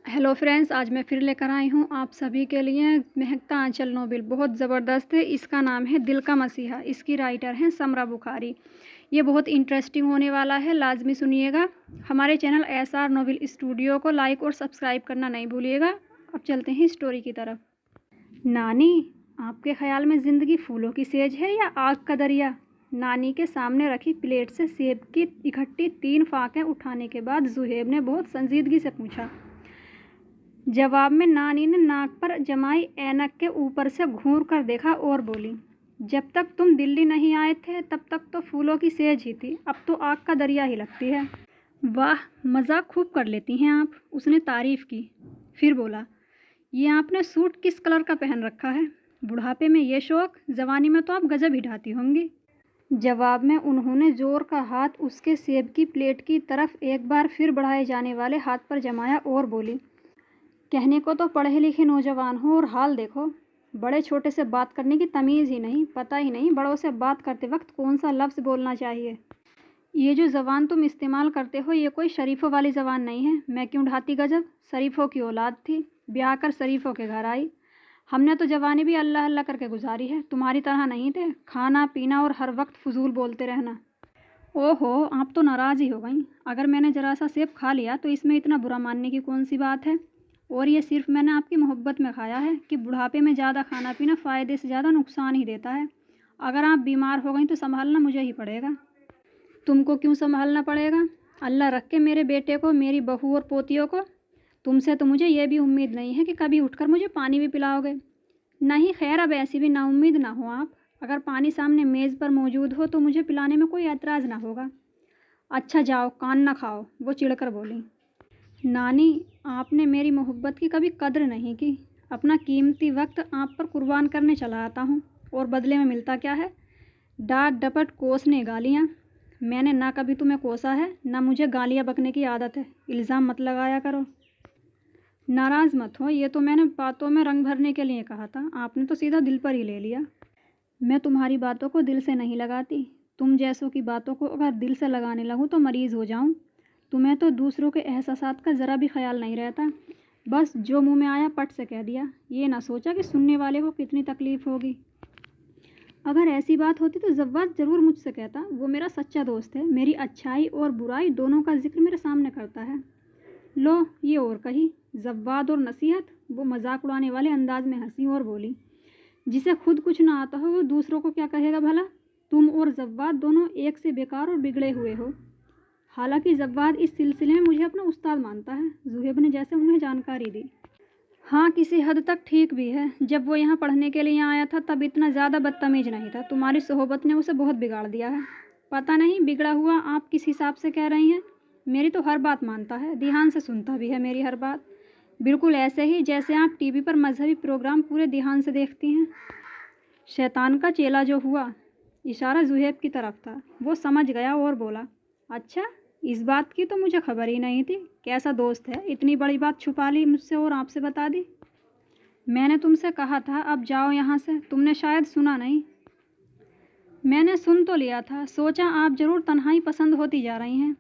Hello friends, आज मैं फिर लेकर आई हूँ आप सभी के लिए महकता आंचल नोवेल। बहुत ज़बरदस्त है। इसका नाम है दिल का मसीहा। इसकी राइटर हैं समरा बुखारी। ये बहुत इंटरेस्टिंग होने वाला है, लाजमी सुनिएगा। हमारे चैनल एसआर नोवेल स्टूडियो को लाइक और सब्सक्राइब करना नहीं भूलिएगा। अब चलते हैं स्टोरी की तरफ। नानी, आपके ख्याल में ज़िंदगी फूलों की सेज है या आग का दरिया? नानी के सामने रखी प्लेट से सेब की इकट्ठी 3 फाकें उठाने के बाद जुहेब ने बहुत संजीदगी से पूछा। जवाब में नानी ने नाक पर जमाई ऐनक के ऊपर से घूर कर देखा और बोली, जब तक तुम दिल्ली नहीं आए थे तब तक तो फूलों की सेज ही थी, अब तो आग का दरिया ही लगती है। वाह, मजाक खूब कर लेती हैं आप, उसने तारीफ की। फिर बोला, ये आपने सूट किस कलर का पहन रखा है? बुढ़ापे में ये शौक, जवानी में तो आप गजब ही ढाती होंगी। जवाब में उन्होंने जोर का हाथ उसके सेब की प्लेट की तरफ एक बार फिर बढ़ाए जाने वाले हाथ पर जमाया और बोली, कहने को तो पढ़े लिखे नौजवान हो और हाल देखो, बड़े छोटे से बात करने की तमीज़ ही नहीं, पता ही नहीं बड़ों से बात करते वक्त कौन सा लफ्ज़ बोलना चाहिए। ये जो ज़बान तुम इस्तेमाल करते हो ये कोई शरीफों वाली ज़बान नहीं है। मैं क्यों ढाती गजब, शरीफों की औलाद थी, ब्याह कर शरीफों के घर आई। हमने तो जवानी भी अल्लाह अल्लाह करके गुजारी है, तुम्हारी तरह नहीं थे, खाना पीना और हर वक्त फजूल बोलते रहना। ओहो, आप तो नाराज़ ही हो गई। अगर मैंने ज़रा सा सेब खा लिया तो इसमें इतना बुरा मानने की कौन सी बात है? और ये सिर्फ मैंने आपकी मोहब्बत में खाया है कि बुढ़ापे में ज़्यादा खाना पीना फ़ायदे से ज़्यादा नुकसान ही देता है। अगर आप बीमार हो गई तो संभालना मुझे ही पड़ेगा। तुमको क्यों संभालना पड़ेगा? अल्लाह रख के मेरे बेटे को, मेरी बहू और पोतियों को। तुमसे तो मुझे ये भी उम्मीद नहीं है कि कभी उठकर मुझे पानी भी पिलाओगे। नहीं खैर, अब ऐसी भी नाउम्मीद ना हो आप। अगर पानी सामने मेज़ पर मौजूद हो तो मुझे पिलाने में कोई एतराज़ ना होगा। अच्छा जाओ, कान ना खाओ, वो चिढ़कर बोली। नानी, आपने मेरी मोहब्बत की कभी कद्र नहीं की। अपना कीमती वक्त आप पर कुर्बान करने चला आता हूँ और बदले में मिलता क्या है? डांट डपट कोसने गालियाँ। मैंने ना कभी तुम्हें कोसा है, ना मुझे गालियाँ बकने की आदत है। इल्ज़ाम मत लगाया करो। नाराज़ मत हो, ये तो मैंने बातों में रंग भरने के लिए कहा था, आपने तो सीधा दिल पर ही ले लिया। मैं तुम्हारी बातों को दिल से नहीं लगाती। तुम जैसों की बातों को अगर दिल से लगाने लगूँ तो मरीज़ हो जाऊँ। तुम्हें तो दूसरों के एहसासात का ज़रा भी ख्याल नहीं रहता, बस जो मुंह में आया पट से कह दिया। ये ना सोचा कि सुनने वाले को कितनी तकलीफ़ होगी। अगर ऐसी बात होती तो जव्वाद ज़रूर मुझसे कहता, वो मेरा सच्चा दोस्त है, मेरी अच्छाई और बुराई दोनों का जिक्र मेरे सामने करता है। लो, ये और कही, जव्वाद और नसीहत। वो मजाक उड़ाने वाले अंदाज में हंसी और बोली, जिसे खुद कुछ ना आता हो वो दूसरों को क्या कहेगा भला? तुम और जव्वाद दोनों एक से बेकार और बिगड़े हुए हो। हालांकि जव्वाद इस सिलसिले में मुझे अपना उस्ताद मानता है, जुहेब ने जैसे उन्हें जानकारी दी। हाँ, किसी हद तक ठीक भी है। जब वो यहाँ पढ़ने के लिए आया था तब इतना ज़्यादा बदतमीज नहीं था, तुम्हारी सोहबत ने उसे बहुत बिगाड़ दिया है। पता नहीं बिगड़ा हुआ आप किस हिसाब से कह रही हैं। मेरी तो हर बात मानता है, ध्यान से सुनता भी है मेरी हर बात, बिल्कुल ऐसे ही जैसे आप टीवी पर मजहबी प्रोग्राम पूरे ध्यान से देखती हैं। शैतान का चेला जो हुआ, इशारा जुहेब की तरफ था। वो समझ गया और बोला, अच्छा, इस बात की तो मुझे खबर ही नहीं थी। कैसा दोस्त है, इतनी बड़ी बात छुपा ली मुझसे और आपसे बता दी। मैंने तुमसे कहा था अब जाओ यहाँ से, तुमने शायद सुना नहीं। मैंने सुन तो लिया था, सोचा आप ज़रूर तन्हाई पसंद होती जा रही हैं।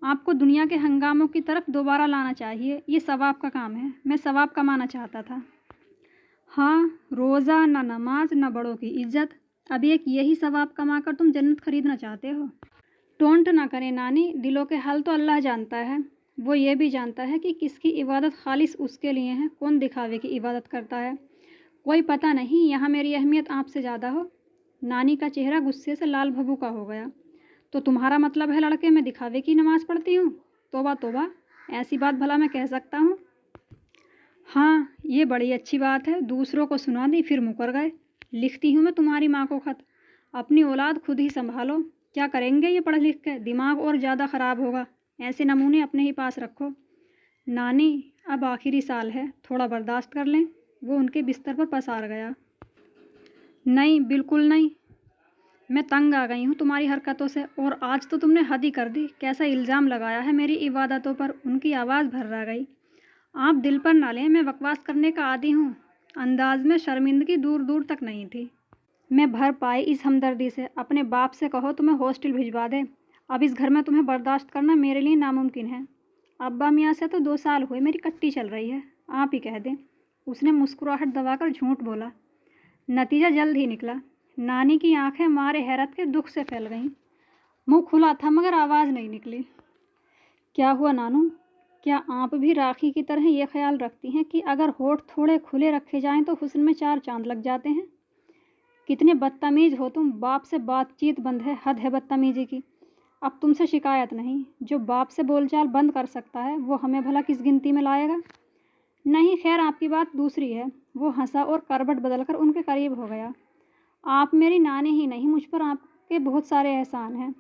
आपको दुनिया के हंगामों की तरफ दोबारा लाना चाहिए, ये सवाब का काम है। मैं सवाब कमाना चाहता था। हाँ, रोज़ा, ना नमाज, ना बड़ों की इज्जत, अब एक यही सवाब कमाकर तुम जन्नत खरीदना चाहते हो। टोंट ना करें नानी, दिलों के हाल तो अल्लाह जानता है। वो ये भी जानता है कि किसकी इबादत खालिस उसके लिए है, कौन दिखावे की इबादत करता है। कोई पता नहीं यहाँ मेरी अहमियत आपसे ज़्यादा हो। नानी का चेहरा गुस्से से लाल भभूका हो गया। तो तुम्हारा मतलब है लड़के मैं दिखावे की नमाज़ पढ़ती हूँ? तोबा तोबा, ऐसी बात भला मैं कह सकता हूँ? हाँ, ये बड़ी अच्छी बात है, दूसरों को सुना दी फिर मुकर गए। लिखती हूँ मैं तुम्हारी माँ को खत, अपनी औलाद खुद ही संभालो। क्या करेंगे ये पढ़ लिख के, दिमाग और ज़्यादा ख़राब होगा। ऐसे नमूने अपने ही पास रखो। नानी, अब आखिरी साल है, थोड़ा बर्दाश्त कर लें। वो उनके बिस्तर पर पसार गया। नहीं, बिल्कुल नहीं, मैं तंग आ गई हूँ तुम्हारी हरकतों से, और आज तो तुमने हद ही कर दी। कैसा इल्ज़ाम लगाया है मेरी इबादतों पर। उनकी आवाज़ भर्रा गई। आप दिल पर ना लें, मैं बकवास करने का आदी हूँ। अंदाज में शर्मिंदगी दूर दूर तक नहीं थी। मैं भर पाई इस हमदर्दी से। अपने बाप से कहो तुम्हें हॉस्टल भिजवा दे। अब इस घर में तुम्हें बर्दाश्त करना मेरे लिए नामुमकिन है। अब्बा मियाँ से तो 2 साल हुए मेरी कट्टी चल रही है, आप ही कह दें। उसने मुस्कुराहट दबाकर झूठ बोला। नतीजा जल्द ही निकला। नानी की आंखें मारे हैरत के दुख से फैल गईं। मुंह खुला था मगर आवाज़ नहीं निकली। क्या हुआ नानू? क्या आप भी राखी की तरह ये ख्याल रखती हैं कि अगर होठ थोड़े खुले रखे जाएं तो हुस्न में 4 चांद लग जाते हैं? कितने बदतमीज़ हो तुम। बाप से बातचीत बंद है, हद है बदतमीज़ी की। अब तुमसे शिकायत नहीं। जो बाप से बोलचाल बंद कर सकता है वो हमें भला किस गिनती में लाएगा? नहीं, खैर आपकी बात दूसरी है। वो हंसा और करवट बदलकर उनके करीब हो गया। आप मेरी नानी ही नहीं, मुझ पर आपके बहुत सारे एहसान हैं।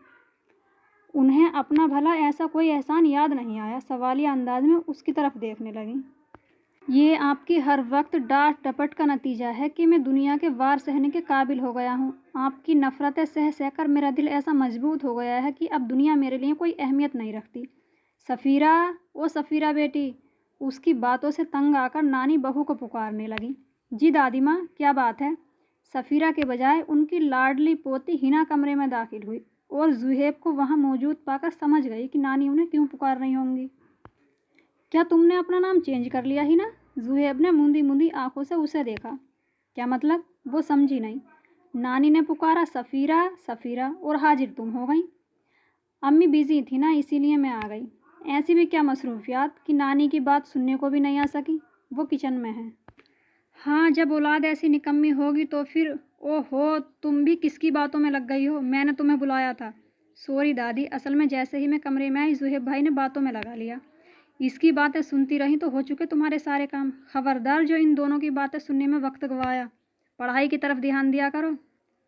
उन्हें अपना भला ऐसा कोई एहसान याद नहीं आया। सवालिया अंदाज में उसकी तरफ देखने लगी। ये आपकी हर वक्त डांट डपट का नतीजा है कि मैं दुनिया के वार सहने के काबिल हो गया हूँ। आपकी नफ़रतें सह सहकर मेरा दिल ऐसा मजबूत हो गया है कि अब दुनिया मेरे लिए कोई अहमियत नहीं रखती। सफ़ीरा, ओ सफ़ीरा बेटी। उसकी बातों से तंग आकर नानी बहू को पुकारने लगी। जी दादी माँ, क्या बात है? सफ़ीरा के बजाय उनकी लाडली पोती हिना कमरे में दाखिल हुई और जुहेब को वहाँ मौजूद पाकर समझ गई कि नानी उन्हें क्यों पुकार रही होंगी। क्या तुमने अपना नाम चेंज कर लिया हिना? जुहेब ने मुंदी मुंदी आंखों से उसे देखा। क्या मतलब? वो समझी नहीं। नानी ने पुकारा, सफ़ीरा सफ़ीरा, और हाजिर तुम हो गई। अम्मी बिजी थी ना, इसीलिए मैं आ गई। ऐसी भी क्या मसरूफियात कि नानी की बात सुनने को भी नहीं आ सकी। वो किचन में है। हाँ, जब औलाद ऐसी निकम्मी होगी तो फिर। ओहो, तुम भी किसकी बातों में लग गई हो? मैंने तुम्हें बुलाया था। सॉरी दादी, असल में जैसे ही मैं कमरे में आई जुहेब भाई ने बातों में लगा लिया। इसकी बातें सुनती रही तो हो चुके तुम्हारे सारे काम। खबरदार जो इन दोनों की बातें सुनने में वक्त गवाया। पढ़ाई की तरफ ध्यान दिया करो।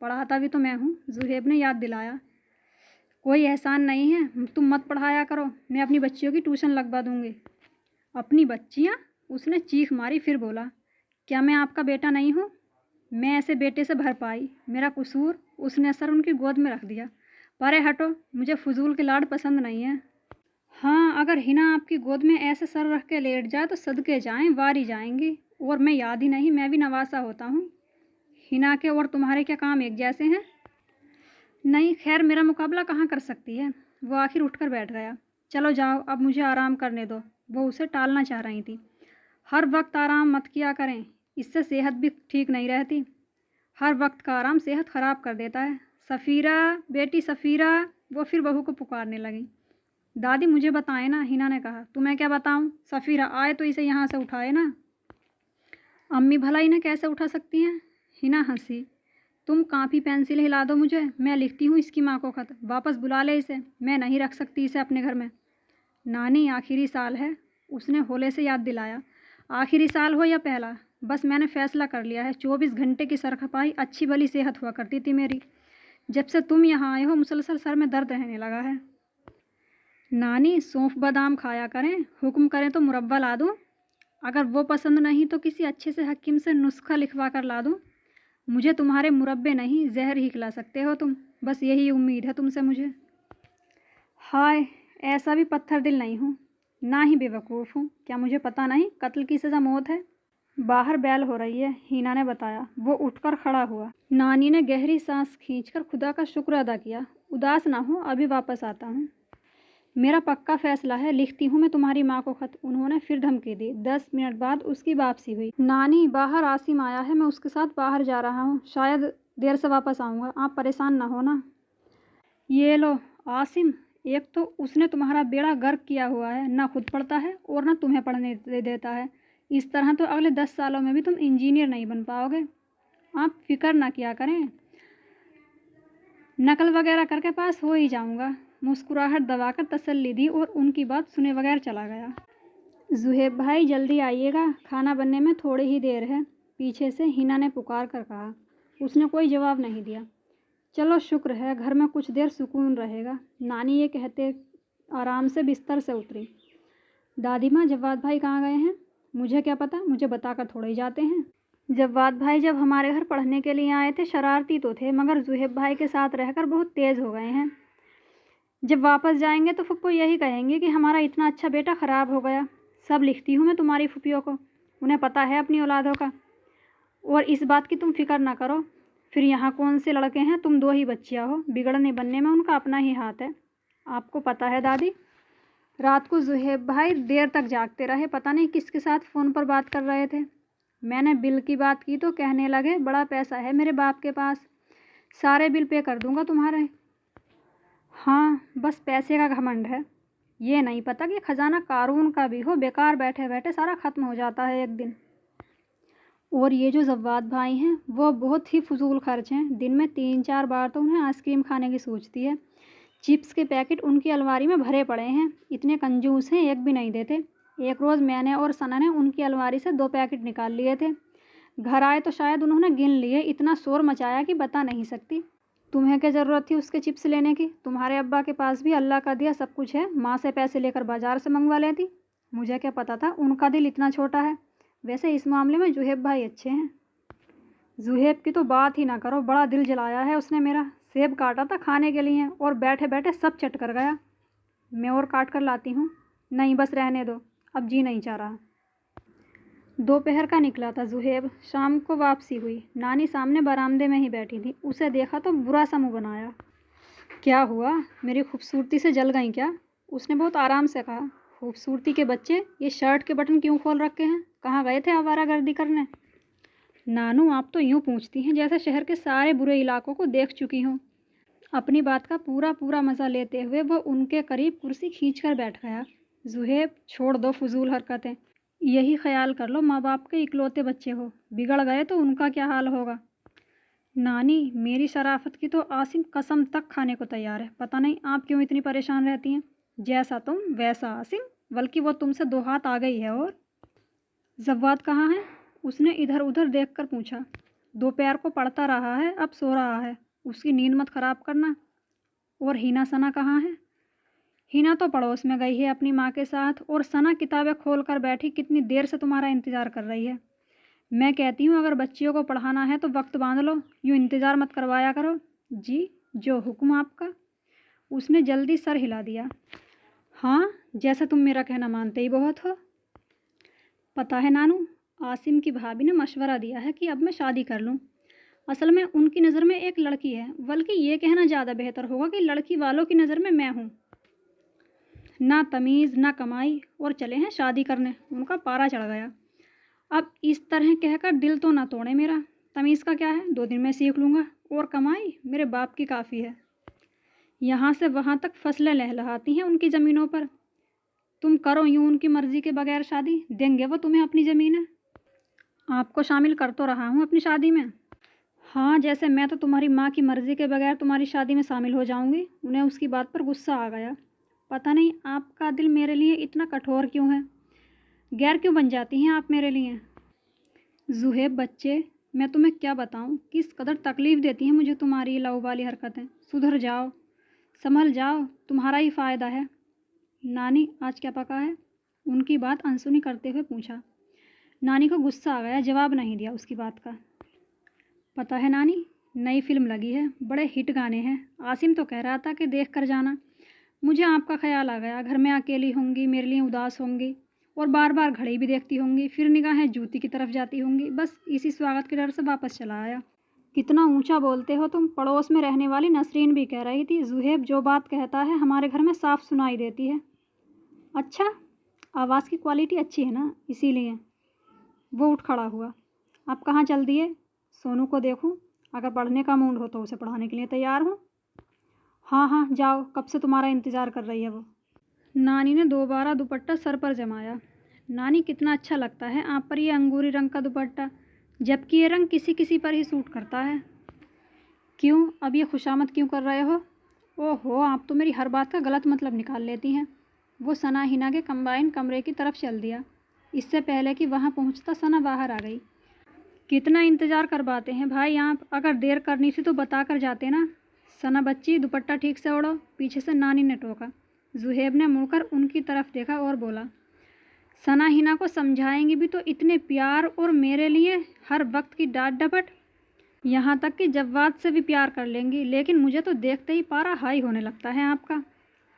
पढ़ाता भी तो मैं हूँ, जुहेब ने याद दिलाया। कोई एहसान नहीं है, तुम मत पढ़ाया करो। मैं अपनी बच्चियों की ट्यूशन लगवा दूँगी। अपनी बच्चियाँ? उसने चीख मारी, फिर बोला, क्या मैं आपका बेटा नहीं हूँ? मैं ऐसे बेटे से भर पाई, मेरा कसूर? उसने सर उनकी गोद में रख दिया। परे हटो, मुझे फजूल के लाड पसंद नहीं है। हाँ, अगर हिना आपकी गोद में ऐसे सर रख के लेट जाए तो सदके जाएं, वारी जाएंगी। और मैं याद ही नहीं, मैं भी नवासा होता हूँ। हिना के और तुम्हारे क्या काम एक जैसे हैं? नहीं, खैर मेरा मुकाबला कहाँ कर सकती है। वो आखिर उठकर बैठ गया। चलो जाओ, अब मुझे आराम करने दो। वो उसे टालना चाह रही थी। हर वक्त आराम मत किया करें, इससे सेहत भी ठीक नहीं रहती। हर वक्त का आराम सेहत ख़राब कर देता है। सफ़ीरा बेटी, सफ़ीरा। वो फिर बहू को पुकारने लगी। दादी मुझे बताएं ना, हिना ने कहा। तुम्हें क्या बताऊं? सफ़ीरा आए तो इसे यहाँ से उठाए ना। अम्मी भला इन्हें कैसे उठा सकती हैं? हिना हंसी। तुम कापी पेंसिल हिला दो मुझे, मैं लिखती हूँ इसकी माँ को खत। वापस बुला ले इसे, मैं नहीं रख सकती इसे अपने घर में। नानी, आखिरी साल है, उसने होले से याद दिलाया। आखिरी साल हो या पहला, बस मैंने फ़ैसला कर लिया है। 24 घंटे की सरखपाई अच्छी भली सेहत हुआ करती थी मेरी। जब से तुम यहाँ आए हो मुसलसल सर में दर्द रहने लगा है। नानी, सौंफ बादाम खाया करें, हुक्म करें तो मुरब्बा ला दूँ। अगर वो पसंद नहीं तो किसी अच्छे से हकीम से नुस्खा लिखवा कर ला दूँ। मुझे तुम्हारे मुरब्बे नहीं, जहर ही खिला सकते हो तुम। बस यही उम्मीद है तुमसे मुझे। हाय, ऐसा भी पत्थर दिल नहीं हूँ, ना ही बेवकूफ़ हूँ। क्या मुझे पता नहीं कत्ल की सज़ा मौत है? बाहर बैल हो रही है, हिना ने बताया। वो उठकर खड़ा हुआ। नानी ने गहरी सांस खींचकर खुदा का शुक्र अदा किया। उदास ना हो, अभी वापस आता हूँ। मेरा पक्का फैसला है, लिखती हूँ मैं तुम्हारी माँ को खत। उन्होंने फिर धमकी दी। 10 मिनट बाद उसकी वापसी हुई। नानी, बाहर आसिम आया है, मैं उसके साथ बाहर जा रहा हूँ। शायद देर से वापस आऊँगा, आप परेशान ना हो ना। ये लो आसिम, एक तो उसने तुम्हारा बेड़ा गर्क किया हुआ है, ना खुद पढ़ता है और ना तुम्हें पढ़ने देता है। इस तरह तो अगले 10 सालों में भी तुम इंजीनियर नहीं बन पाओगे। आप फिक्र ना किया करें, नकल वगैरह करके पास हो ही जाऊंगा। मुस्कुराहट दबाकर तसल्ली दी और उनकी बात सुने बगैर चला गया। जुहेब भाई जल्दी आइएगा, खाना बनने में थोड़ी ही देर है, पीछे से हिना ने पुकार कर कहा। उसने कोई जवाब नहीं दिया। चलो शुक्र है, घर में कुछ देर सुकून रहेगा। नानी ये कहते आराम से बिस्तर से उतरी। दादी माँ, जव्वाद भाई कहाँ गए हैं? मुझे क्या पता, मुझे बताकर थोड़े ही जाते हैं। जव्वाद भाई जब हमारे घर पढ़ने के लिए आए थे शरारती तो थे, मगर जुहेब भाई के साथ रहकर बहुत तेज़ हो गए हैं। जब वापस जाएंगे तो फुप्पो यही कहेंगे कि हमारा इतना अच्छा बेटा ख़राब हो गया। सब लिखती हूँ मैं तुम्हारी फुप्पियों को, उन्हें पता है अपनी औलादों का। और इस बात की तुम फिक्र ना करो। फिर यहाँ कौन से लड़के हैं, तुम 2 ही बच्चियाँ हो, बिगड़ने बनने में उनका अपना ही हाथ है। आपको पता है दादी, रात को जुहेब भाई देर तक जागते रहे, पता नहीं किसके साथ फ़ोन पर बात कर रहे थे। मैंने बिल की बात की तो कहने लगे बड़ा पैसा है मेरे बाप के पास, सारे बिल पे कर दूंगा तुम्हारे। हाँ, बस पैसे का घमंड है, ये नहीं पता कि खजाना कारून का भी हो, बेकार बैठे बैठे सारा ख़त्म हो जाता है एक दिन। और ये जो जव्वाद भाई हैं वो बहुत ही फजूल खर्च हैं, दिन में 3-4 बार तो उन्हें आइसक्रीम खाने की सूझती है। चिप्स के पैकेट उनकी अलमारी में भरे पड़े हैं, इतने कंजूस हैं, एक भी नहीं देते। एक रोज़ मैंने और सना ने उनकी अलमारी से 2 पैकेट निकाल लिए थे। घर आए तो शायद उन्होंने गिन लिए, इतना शोर मचाया कि बता नहीं सकती। तुम्हें क्या ज़रूरत थी उसके चिप्स लेने की? तुम्हारे अब्बा के पास भी अल्लाह का दिया सब कुछ है, माँ से पैसे लेकर बाज़ार से मंगवा लेती। मुझे क्या पता था उनका दिल इतना छोटा है। वैसे इस मामले में जुहेब भाई अच्छे हैं। जुहेब की तो बात ही ना करो, बड़ा दिल जलाया है उसने मेरा। सेब काटा था खाने के लिए और बैठे बैठे सब चट कर गया। मैं और काट कर लाती हूँ। नहीं बस रहने दो, अब जी नहीं चाह रहा। दोपहर का निकला था जुहेब, शाम को वापसी हुई। नानी सामने बरामदे में ही बैठी थी, उसे देखा तो बुरा सा मुँह बनाया। क्या हुआ, मेरी खूबसूरती से जल गई क्या? उसने बहुत आराम से कहा। खूबसूरती के बच्चे, ये शर्ट के बटन क्यों खोल रखे हैं? कहाँ गए थे आवारागर्दी करने? नानू, आप तो यूँ पूछती हैं जैसे शहर के सारे बुरे इलाकों को देख चुकी हूँ। अपनी बात का पूरा पूरा मज़ा लेते हुए वो उनके करीब कुर्सी खींचकर बैठ गया। जुहेब, छोड़ दो फजूल हरकतें। यही ख्याल कर लो माँ बाप के इकलौते बच्चे हो, बिगड़ गए तो उनका क्या हाल होगा। नानी, मेरी शराफत की तो आसिम कसम तक खाने को तैयार है, पता नहीं आप क्यों इतनी परेशान रहती हैं। जैसा तुम वैसा आसिम, बल्कि वो तुमसे 2 हाथ आ गई है। और जव्वाद कहाँ है? उसने इधर उधर देखकर पूछा। दोपहर को पढ़ता रहा है, अब सो रहा है, उसकी नींद मत खराब करना। और हिना सना कहाँ है? हिना तो पड़ोस में गई है अपनी माँ के साथ, और सना किताबें खोल कर बैठी कितनी देर से तुम्हारा इंतज़ार कर रही है। मैं कहती हूँ अगर बच्चियों को पढ़ाना है तो वक्त बांध लो, यूँ इंतज़ार मत करवाया करो। जी, जो हुक्म आपका। उसने जल्दी सर हिला दिया। हाँ, जैसा तुम मेरा कहना मानते ही बहुत हो। पता है नानू, आसिम की भाभी ने मशवरा दिया है कि अब मैं शादी कर लूँ। असल में उनकी नज़र में एक लड़की है, बल्कि ये कहना ज़्यादा बेहतर होगा कि लड़की वालों की नज़र में मैं हूँ। ना तमीज़ ना कमाई, और चले हैं शादी करने। उनका पारा चढ़ गया। अब इस तरह कहकर दिल तो ना तोड़े मेरा। तमीज़ का क्या है, 2 दिन में सीख लूँगा, और कमाई मेरे बाप की काफ़ी है। यहाँ से वहाँ तक फसलें लहलहाती हैं उनकी ज़मीनों पर। तुम करो यूँ उनकी मर्ज़ी के बगैर शादी, देंगे वो तुम्हें अपनी ज़मीनें। आपको शामिल कर तो रहा हूँ अपनी शादी में। हाँ, जैसे मैं तो तुम्हारी माँ की मर्ज़ी के बगैर तुम्हारी शादी में शामिल हो जाऊँगी। उन्हें उसकी बात पर गुस्सा आ गया। पता नहीं आपका दिल मेरे लिए इतना कठोर क्यों है, गैर क्यों बन जाती हैं आप मेरे लिए। जुहेब बच्चे, मैं तुम्हें क्या बताऊं, किस कदर तकलीफ़ देती हैं मुझे तुम्हारी लव वाली हरकतें। सुधर जाओ, संभल जाओ, तुम्हारा ही फ़ायदा है। नानी, आज क्या पका है? उनकी बात अनसुनी करते हुए पूछा। नानी को गुस्सा आ गया, जवाब नहीं दिया उसकी बात का। पता है नानी, नई फिल्म लगी है, बड़े हिट गाने हैं। आसिम तो कह रहा था कि देख कर जाना। मुझे आपका ख्याल आ गया, घर में अकेली होंगी, मेरे लिए उदास होंगी, और बार बार घड़ी भी देखती होंगी, फिर निगाहें जूती की तरफ जाती होंगी। बस इसी स्वागत के डर से वापस चला आया। कितना ऊंचा बोलते हो तुम, पड़ोस में रहने वाली नसरीन भी कह रही थी जुहेब जो बात कहता है हमारे घर में साफ सुनाई देती है। अच्छा, आवाज़ की क्वालिटी अच्छी है ना, इसीलिए। वो उठ खड़ा हुआ। आप कहाँ चल दिए? सोनू को देखूं, अगर पढ़ने का मूड हो तो उसे पढ़ाने के लिए तैयार हूँ। हाँ हाँ जाओ, कब से तुम्हारा इंतज़ार कर रही है वो। नानी ने दोबारा दुपट्टा सर पर जमाया। नानी, कितना अच्छा लगता है आप पर ये अंगूरी रंग का दुपट्टा, जबकि ये रंग किसी किसी पर ही सूट करता है। क्यों, अब ये खुशामद क्यों कर रहे हो? ओहो, आप तो मेरी हर बात का गलत मतलब निकाल लेती हैं। वो सना हिना के कंबाइन कमरे की तरफ चल दिया। इससे पहले कि वहाँ पहुँचता सना बाहर आ गई। कितना इंतज़ार करवाते हैं भाई आप, अगर देर करनी थी तो बता कर जाते ना। सना बच्ची, दुपट्टा ठीक से ओढ़ो, पीछे से नानी ने टोका। जुहेब ने मुड़कर उनकी तरफ देखा और बोला। सना हिना को समझाएंगी भी तो इतने प्यार, और मेरे लिए हर वक्त की डांट डपट, यहाँ तक कि जव्वाद से भी प्यार कर लेंगी। लेकिन मुझे तो देखते ही पारा हाई होने लगता है आपका।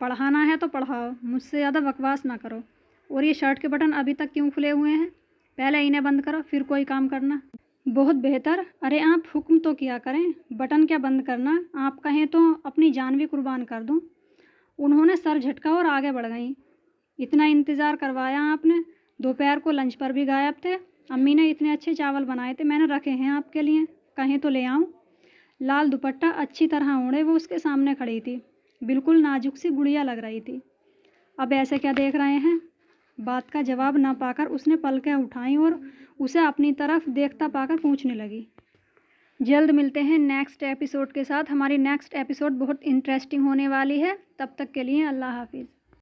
पढ़ाना है तो पढ़ाओ, मुझसे ज़्यादा बकवास ना करो। और ये शर्ट के बटन अभी तक क्यों खुले हुए हैं? पहले इन्हें बंद करो, फिर कोई काम करना। बहुत बेहतर। अरे आप हुक्म तो किया करें, बटन क्या बंद करना, आप कहें तो अपनी जान भी कुर्बान कर दूं। उन्होंने सर झटका और आगे बढ़ गईं। इतना इंतज़ार करवाया आपने, दोपहर को लंच पर भी गायब थे। अम्मी ने इतने अच्छे चावल बनाए थे, मैंने रखे हैं आपके लिए, कहें तो ले आऊँ। लाल दुपट्टा अच्छी तरह ओढ़े वो उसके सामने खड़ी थी, बिल्कुल नाजुक सी गुड़िया लग रही थी। अब ऐसे क्या देख रहे हैं? बात का जवाब ना पाकर उसने पलकें उठाईं और उसे अपनी तरफ देखता पाकर पूछने लगी। जल्द मिलते हैं नेक्स्ट एपिसोड के साथ। हमारी नेक्स्ट एपिसोड बहुत इंटरेस्टिंग होने वाली है। तब तक के लिए अल्लाह हाफिज़।